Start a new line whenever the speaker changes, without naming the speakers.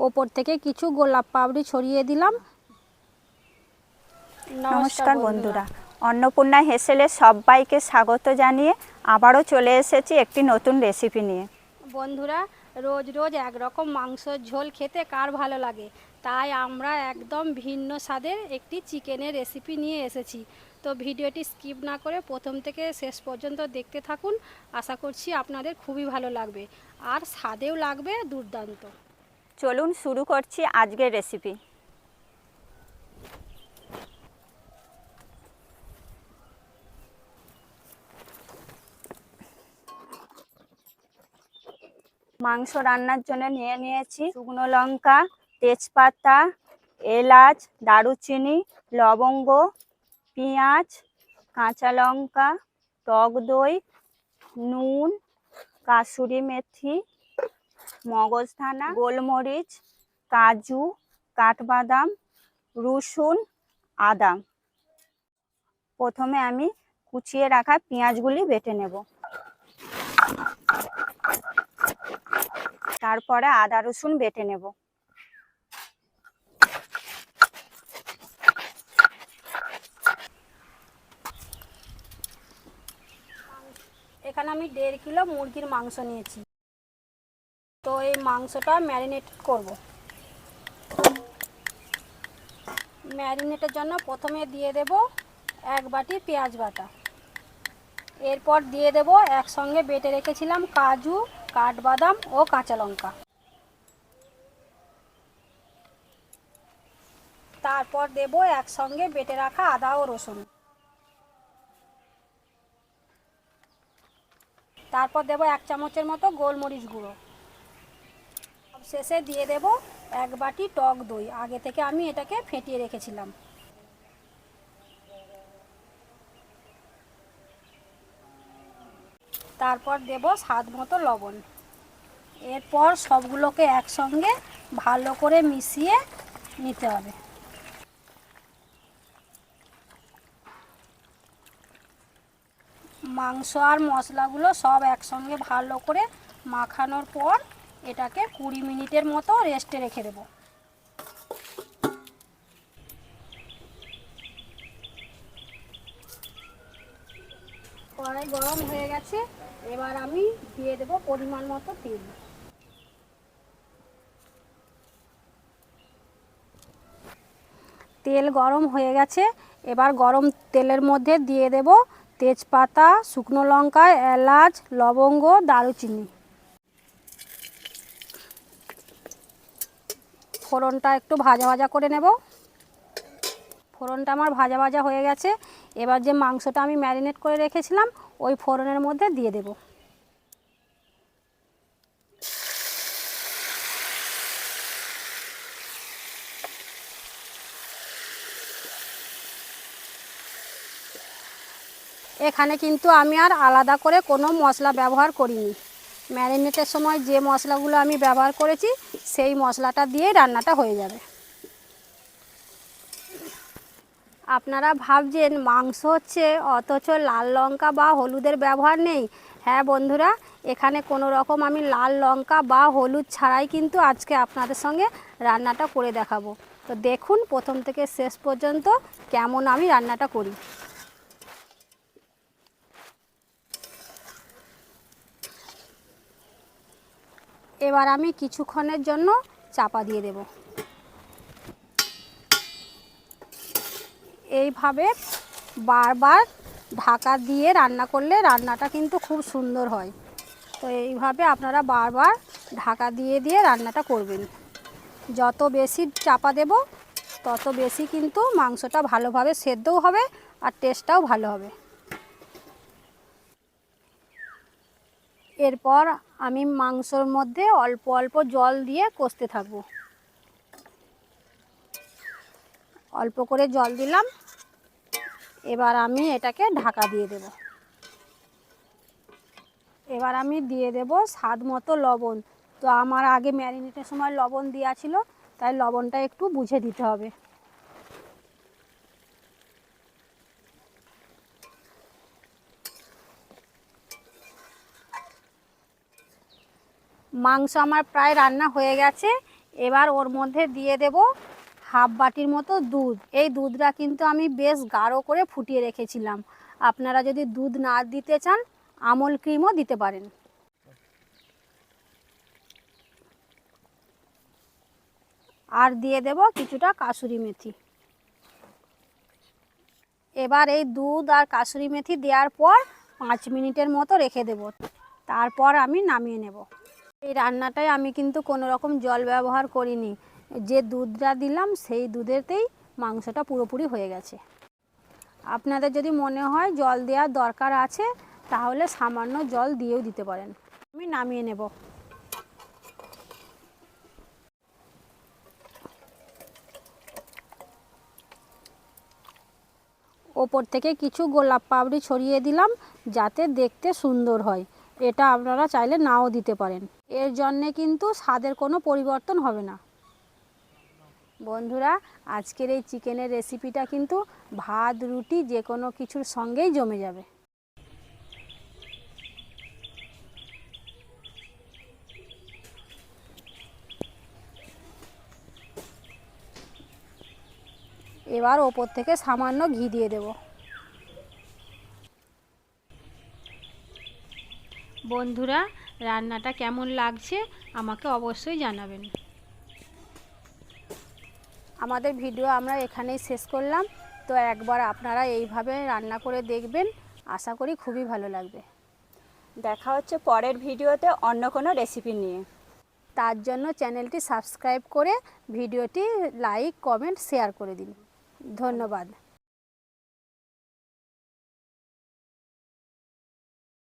ওপর থেকে কিছু গোলাপ পাপড়ি ছড়িয়ে দিলাম।
নমস্কার বন্ধুরা, অন্নপূর্ণা হেসেলে সবাইকে স্বাগত জানিয়ে আবারও চলে এসেছি একটি নতুন রেসিপি নিয়ে।
বন্ধুরা, রোজ রোজ একরকম মাংসের ঝোল খেতে কার ভালো লাগে? তাই আমরা একদম ভিন্ন স্বাদের একটি চিকেনের রেসিপি নিয়ে এসেছি। তো ভিডিওটি স্কিপ না করে প্রথম থেকে শেষ পর্যন্ত দেখতে থাকুন। আশা করছি আপনাদের খুবই ভালো লাগবে, আর স্বাদেও লাগবে দুর্দান্ত।
চলুন শুরু করছি আজকের রেসিপি। মাংস রান্নার জন্য নিয়ে নিয়েছি শুকনো লঙ্কা, তেজপাতা, এলাচ, দারুচিনি, লবঙ্গ, পেঁয়াজ, কাঁচা লঙ্কা, টক দই, নুন, কাসুরি মেথি, মগজদানা, গোলমরিচ, কাজু, কাঠবাদাম, রসুন, আদা। প্রথমে আমি কুচিয়ে রাখা পেঁয়াজগুলি বেটে নেব। তারপরে আদা রসুন বেটে নেব।
এখানে আমি 1.5 কিলো মুরগির মাংস নিয়েছি। তো এই মাংসটা ম্যারিনেট করব। ম্যারিনেটের জন্য প্রথমে দিয়ে দেব 1 বাটি পেঁয়াজ বাটা। এরপর দিয়ে দেব একসঙ্গে বেটে রেখেছিলাম কাজু, কাঠবাদাম ও কাঁচা লঙ্কা। তারপর দেব একসঙ্গে বেটে রাখা আদা ও রসুন। তারপর দেব 1 চামচের মতো গোলমরিচ গুঁড়ো। শেষে দিয়ে দেব 1 বাটি টক দই। আগে থেকে আমি এটাকে ফেটিয়ে রেখেছিলাম। তারপর দেব স্বাদ মতো লবণ। এরপর সবগুলোকে একসঙ্গে ভালো করে মিশিয়ে নিতে হবে। মাংস আর মশলাগুলো সব একসঙ্গে ভালো করে মাখানোর পর এটাকে 20 মিনিটের মতো রেস্টে রেখে দেব। কড়াই গরম হয়ে গেছে, এবার আমি দিয়ে দেব পরিমাণ মতো তেল। তেল গরম হয়ে গেছে, এবার গরম তেলের মধ্যে দিয়ে দেব তেজপাতা, শুকনো লঙ্কা, এলাচ, লবঙ্গ, দারুচিনি। ফোড়নটা একটু ভাজা ভাজা করে নেব। ফোড়নটা আমার ভাজা ভাজা হয়ে গেছে, এবার যে মাংসটা আমি ম্যারিনেট করে রেখেছিলাম ওই ফোড়নের মধ্যে দিয়ে দেব। এখানে কিন্তু আমি আর আলাদা করে কোনো মশলা ব্যবহার করিনি। ম্যারিনেটের সময় যে মশলাগুলো আমি ব্যবহার করেছি সেই মশলাটা দিয়েই রান্নাটা হয়ে যাবে। আপনারা ভাবছেন মাংস হচ্ছে অথচ লাল লঙ্কা বা হলুদের ব্যবহার নেই। হ্যাঁ বন্ধুরা, এখানে কোনো রকম আমি লাল লঙ্কা বা হলুদ ছাড়াই কিন্তু আজকে আপনাদের সঙ্গে রান্নাটা করে দেখাবো। তো দেখুন প্রথম থেকে শেষ পর্যন্ত কেমন আমি রান্নাটা করি। এবার আমি কিছুক্ষণের জন্য চাপা দিয়ে দেব। এইভাবে বারবার ঢাকা দিয়ে রান্না করলে রান্নাটা কিন্তু খুব সুন্দর হয়। তো এইভাবে আপনারা বারবার ঢাকা দিয়ে দিয়ে রান্নাটা করবেন। যত বেশি চাপা দেব তত বেশি কিন্তু মাংসটা ভালোভাবে সেদ্ধও হবে আর টেস্টটাও ভালো হবে। এরপর আমি মাংসর মধ্যে অল্প অল্প জল দিয়ে কষতে থাকবো। অল্প করে জল দিলাম, এবার আমি এটাকে ঢাকা দিয়ে দেব। এবার আমি দিয়ে দেব স্বাদ মতো লবণ। তো আমার আগে ম্যারিনেটের সময় লবণ দেওয়া ছিল, তাই লবণটা একটু বুঝে দিতে হবে। মাংস আমার প্রায় রান্না হয়ে গেছে, এবার ওর মধ্যে দিয়ে দেব হাফ বাটির মতো দুধ। এই দুধটা কিন্তু আমি বেশ গাঢ় করে ফুটিয়ে রেখেছিলাম। আপনারা যদি দুধ না দিতে চান আমল ক্রিমও দিতে পারেন। আর দিয়ে দেব কিছুটা কাসুরি মেথি। এবার এই দুধ আর কাসুরি মেথি দেওয়ার পর 5 মিনিটের মতো রেখে দেব, তারপর আমি নামিয়ে নেব। এই রান্নাটায় আমি কিন্তু কোনো রকম জল ব্যবহার করিনি, যে দুধটা দিলাম সেই দুধেতেই মাংসটা পুরোপুরি হয়ে গেছে। আপনাদের যদি মনে হয় জল দেওয়ার দরকার আছে তাহলে সামান্য জল দিয়েও দিতে পারেন। আমি নামিয়ে নেব। ওপর থেকে কিছু গোলাপ পাপড়ি ছড়িয়ে দিলাম যাতে দেখতে সুন্দর হয়। এটা আপনারা চাইলে নাও দিতে পারেন, এর জন্যে কিন্তু স্বাদের কোনো পরিবর্তন হবে না। বন্ধুরা, আজকের এই চিকেনের রেসিপিটা কিন্তু ভাত রুটি যে কোনো কিছুর সঙ্গেই জমে যাবে। এবার ওপর থেকে সামান্য ঘি দিয়ে দেব। বন্ধুরা, রান্নাটা কেমন লাগছে আমাকে অবশ্যই জানাবেন। আমাদের ভিডিও আমরা এখানেই শেষ করলাম। তো একবার আপনারা এইভাবে রান্না করে দেখবেন, আশা করি খুবই ভালো লাগবে।
দেখা হচ্ছে পরের ভিডিওতে অন্য কোনো রেসিপি নিয়ে।
তার জন্য চ্যানেলটি সাবস্ক্রাইব করে ভিডিওটি লাইক কমেন্ট শেয়ার করে দিন। ধন্যবাদ।